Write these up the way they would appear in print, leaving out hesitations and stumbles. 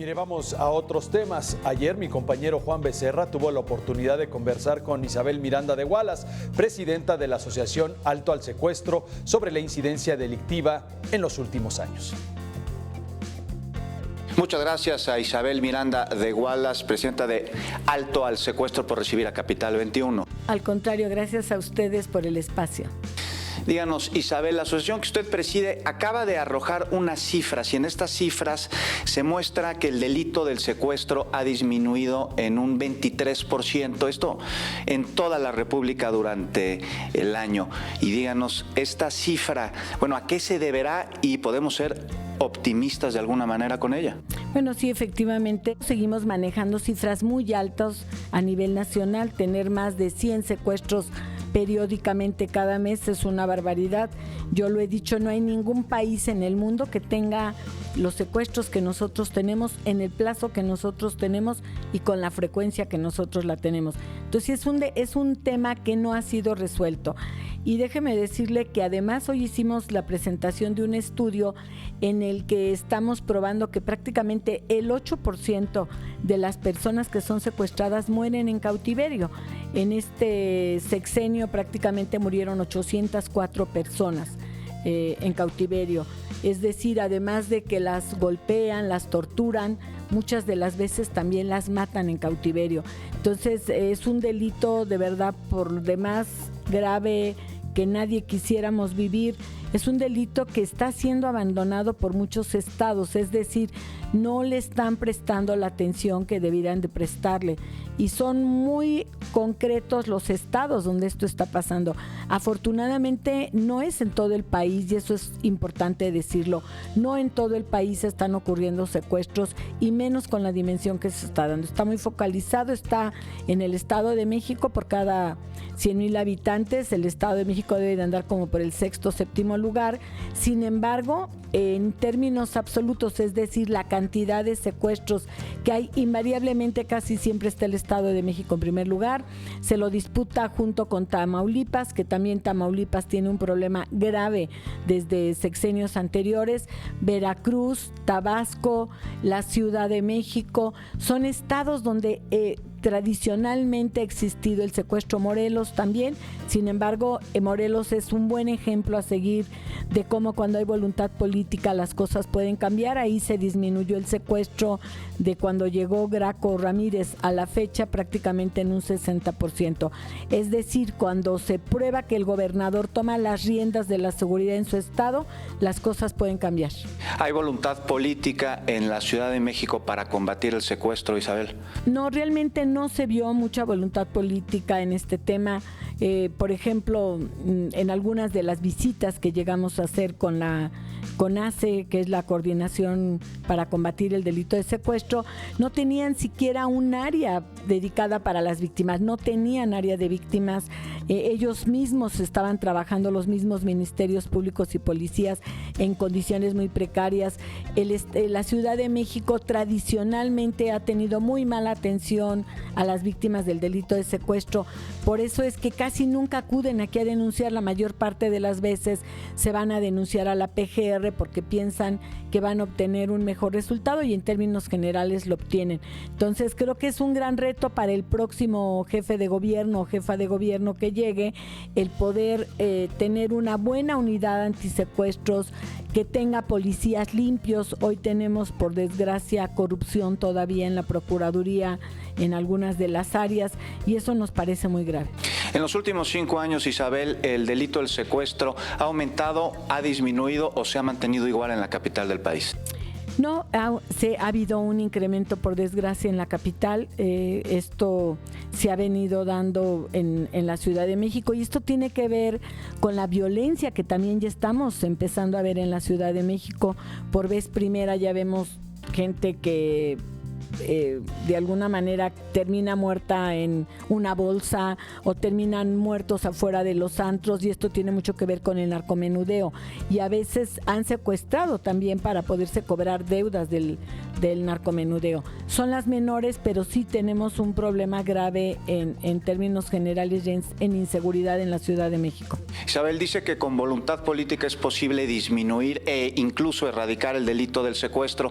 Mire, vamos a otros temas. Ayer mi compañero Juan Becerra tuvo la oportunidad de conversar con Isabel Miranda de Wallace, presidenta de la Asociación Alto al Secuestro, sobre la incidencia delictiva en los últimos años. Muchas gracias a Isabel Miranda de Wallace, presidenta de Alto al Secuestro, por recibir a Capital 21. Al contrario, gracias a ustedes por el espacio. Díganos, Isabel, la asociación que usted preside acaba de arrojar unas cifras y en estas cifras se muestra que el delito del secuestro ha disminuido en un 23%, esto en toda la República durante el año. Y díganos, esta cifra, bueno, ¿a qué se deberá y podemos ser optimistas de alguna manera con ella? Bueno, sí, efectivamente, seguimos manejando cifras muy altas a nivel nacional. Tener más de 100 secuestros periódicamente cada mes es una barbaridad. Yo lo he dicho, no hay ningún país en el mundo que tenga los secuestros que nosotros tenemos en el plazo que nosotros tenemos y con la frecuencia que nosotros la tenemos. Entonces es un tema que no ha sido resuelto. Y déjeme decirle que además hoy hicimos la presentación de un estudio en el que estamos probando que prácticamente el 8% de las personas que son secuestradas mueren en cautiverio. En este sexenio prácticamente murieron 804 personas en cautiverio. Es decir, además de que las golpean, las torturan, muchas de las veces también las matan en cautiverio. Entonces es un delito de verdad por demás grave, que nadie quisiéramos vivir. Es un delito que está siendo abandonado por muchos estados, es decir, no le están prestando la atención que debieran de prestarle. Y son muy concretos los estados donde esto está pasando. Afortunadamente no es en todo el país, y eso es importante decirlo. No en todo el país están ocurriendo secuestros, y menos con la dimensión que se está dando. Está muy focalizado, está en el Estado de México. Por cada 100,000 habitantes, el Estado de México debe de andar como por el sexto o séptimo lugar. Sin embargo, en términos absolutos, es decir, la cantidad de secuestros que hay, invariablemente casi siempre está el Estado de México en primer lugar. Se lo disputa junto con Tamaulipas, que también Tamaulipas tiene un problema grave desde sexenios anteriores. Veracruz, Tabasco, la Ciudad de México, son estados donde tradicionalmente ha existido el secuestro. Morelos también. Sin embargo, Morelos es un buen ejemplo a seguir de cómo cuando hay voluntad política las cosas pueden cambiar. Ahí se disminuyó el secuestro de cuando llegó Graco Ramírez a la fecha prácticamente en un 60%. Es decir, cuando se prueba que el gobernador toma las riendas de la seguridad en su estado, las cosas pueden cambiar. ¿Hay voluntad política en la Ciudad de México para combatir el secuestro, Isabel? No, realmente no se vio mucha voluntad política en este tema. Por ejemplo, en algunas de las visitas que llegamos a hacer con la CONACE, que es la Coordinación para Combatir el Delito de Secuestro, no tenían siquiera un área dedicada para las víctimas, no tenían área de víctimas. Ellos mismos estaban trabajando, los mismos ministerios públicos y policías, en condiciones muy precarias. La Ciudad de México tradicionalmente ha tenido muy mala atención a las víctimas del delito de secuestro. Por eso es que casi nunca acuden aquí a denunciar. La mayor parte de las veces se van a denunciar a la PGR porque piensan que van a obtener un mejor resultado, y en términos generales lo obtienen. Entonces creo que es un gran reto para el próximo jefe de gobierno o jefa de gobierno que llegue, el poder tener una buena unidad antisecuestros, que tenga policías limpios. Hoy tenemos, por desgracia, corrupción todavía en la Procuraduría en algunas de las áreas, y eso nos parece muy grave. En los últimos 5 años, Isabel, el delito del secuestro ha aumentado, ha disminuido o se ha mantenido igual en la capital del país. No, ha habido un incremento, por desgracia, en la capital. Esto se ha venido dando en la Ciudad de México, y esto tiene que ver con la violencia que también ya estamos empezando a ver en la Ciudad de México. Por vez primera ya vemos gente que de alguna manera termina muerta en una bolsa, o terminan muertos afuera de los antros, y esto tiene mucho que ver con el narcomenudeo, y a veces han secuestrado también para poderse cobrar deudas del narcomenudeo. Son las menores, pero sí tenemos un problema grave en términos generales en inseguridad en la Ciudad de México. Isabel dice que con voluntad política es posible disminuir e incluso erradicar el delito del secuestro.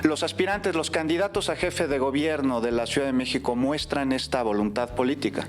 Los aspirantes, los candidatos a jefe de gobierno de la Ciudad de México muestran esta voluntad política.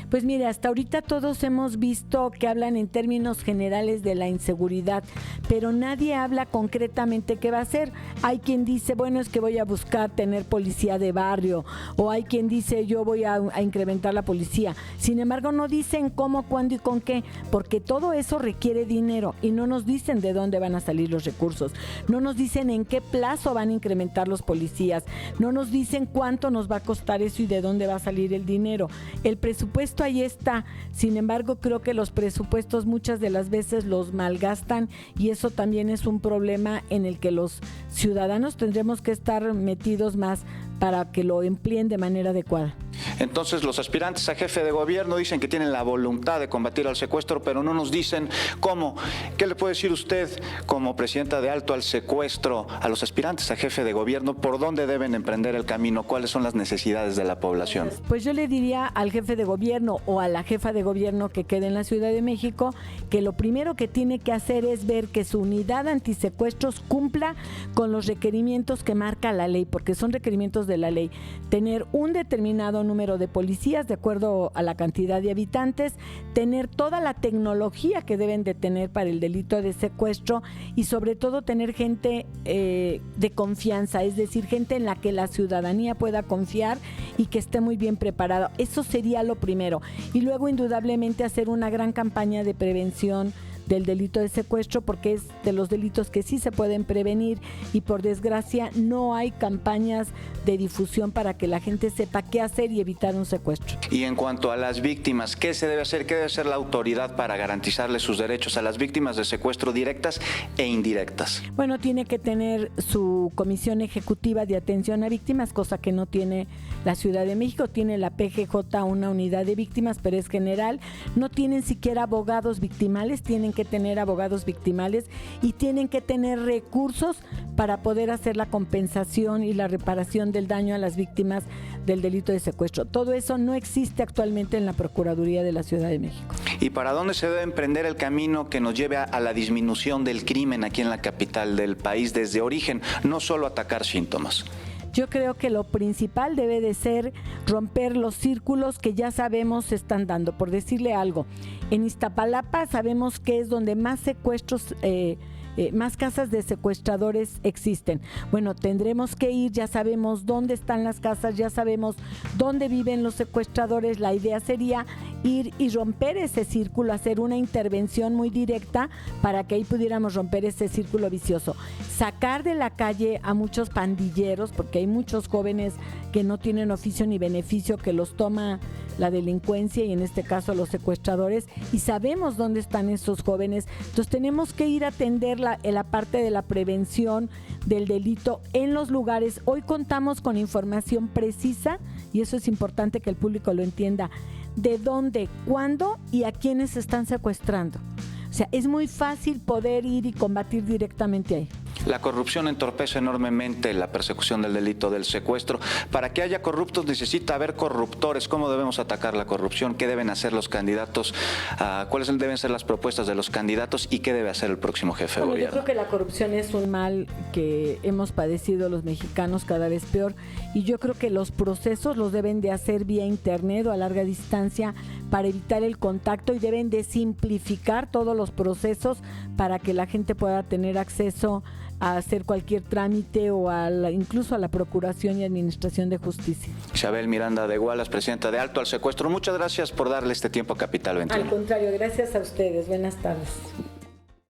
Pues mire, hasta ahorita todos hemos visto que hablan en términos generales de la inseguridad, pero nadie habla concretamente qué va a hacer. Hay quien dice, bueno, es que voy a buscar tener policía de barrio, o hay quien dice, yo voy a incrementar la policía. Sin embargo, no dicen cómo, cuándo y con qué, porque todo eso requiere dinero y no nos dicen de dónde van a salir los recursos, no nos dicen en qué plazo van a incrementar los policías, no nos dicen cuánto nos va a costar eso y de dónde va a salir el dinero. El presupuesto ahí está, sin embargo creo que los presupuestos muchas de las veces los malgastan y eso también es un problema en el que los ciudadanos tendremos que estar metidos más para que lo empleen de manera adecuada. Entonces los aspirantes a jefe de gobierno dicen que tienen la voluntad de combatir al secuestro, pero no nos dicen cómo. ¿Qué le puede decir usted como presidenta de Alto al Secuestro a los aspirantes a jefe de gobierno? ¿Por dónde deben emprender el camino? ¿Cuáles son las necesidades de la población? Pues yo le diría al jefe de gobierno o a la jefa de gobierno que quede en la Ciudad de México que lo primero que tiene que hacer es ver que su unidad antisecuestros cumpla con los requerimientos que marca la ley, porque son requerimientos de la ley. Tener un determinado número de policías de acuerdo a la cantidad de habitantes, tener toda la tecnología que deben de tener para el delito de secuestro y sobre todo tener gente de confianza, es decir, gente en la que la ciudadanía pueda confiar y que esté muy bien preparada. Eso sería lo primero. Y luego indudablemente hacer una gran campaña de prevención del delito de secuestro, porque es de los delitos que sí se pueden prevenir y por desgracia no hay campañas de difusión para que la gente sepa qué hacer y evitar un secuestro. Y en cuanto a las víctimas, ¿qué se debe hacer? ¿Qué debe hacer la autoridad para garantizarles sus derechos a las víctimas de secuestro directas e indirectas? Bueno, tiene que tener su comisión ejecutiva de atención a víctimas, cosa que no tiene la Ciudad de México. Tiene la PGJ una unidad de víctimas, pero es general. No tienen siquiera abogados victimales, tienen que tener abogados victimales y tienen que tener recursos para poder hacer la compensación y la reparación del daño a las víctimas del delito de secuestro. Todo eso no existe actualmente en la Procuraduría de la Ciudad de México. ¿Y para dónde se debe emprender el camino que nos lleve a la disminución del crimen aquí en la capital del país desde origen, no solo atacar síntomas? Yo creo que lo principal debe de ser romper los círculos que ya sabemos se están dando. Por decirle algo, en Iztapalapa sabemos que es donde más secuestros, más casas de secuestradores existen. Bueno, tendremos que ir, ya sabemos dónde están las casas, ya sabemos dónde viven los secuestradores. La idea sería ir y romper ese círculo, hacer una intervención muy directa para que ahí pudiéramos romper ese círculo vicioso. Sacar de la calle a muchos pandilleros, porque hay muchos jóvenes que no tienen oficio ni beneficio, que los toma la delincuencia y en este caso los secuestradores, y sabemos dónde están esos jóvenes. Entonces tenemos que ir a atender la parte de la prevención del delito en los lugares. Hoy contamos con información precisa y eso es importante que el público lo entienda, de dónde, cuándo y a quiénes están secuestrando. O sea, es muy fácil poder ir y combatir directamente ahí. La corrupción entorpece enormemente la persecución del delito del secuestro. Para que haya corruptos necesita haber corruptores. ¿Cómo debemos atacar la corrupción? ¿Qué deben hacer los candidatos? ¿Cuáles deben ser las propuestas de los candidatos? ¿Y qué debe hacer el próximo jefe de gobierno? Yo creo que la corrupción es un mal que hemos padecido los mexicanos cada vez peor. Y yo creo que los procesos los deben de hacer vía internet o a larga distancia para evitar el contacto y deben de simplificar todos los procesos para que la gente pueda tener acceso a hacer cualquier trámite o incluso a la Procuración y Administración de Justicia. Isabel Miranda de Gualas, presidenta de Alto al Secuestro, muchas gracias por darle este tiempo a Capital 21. Al contrario, gracias a ustedes. Buenas tardes.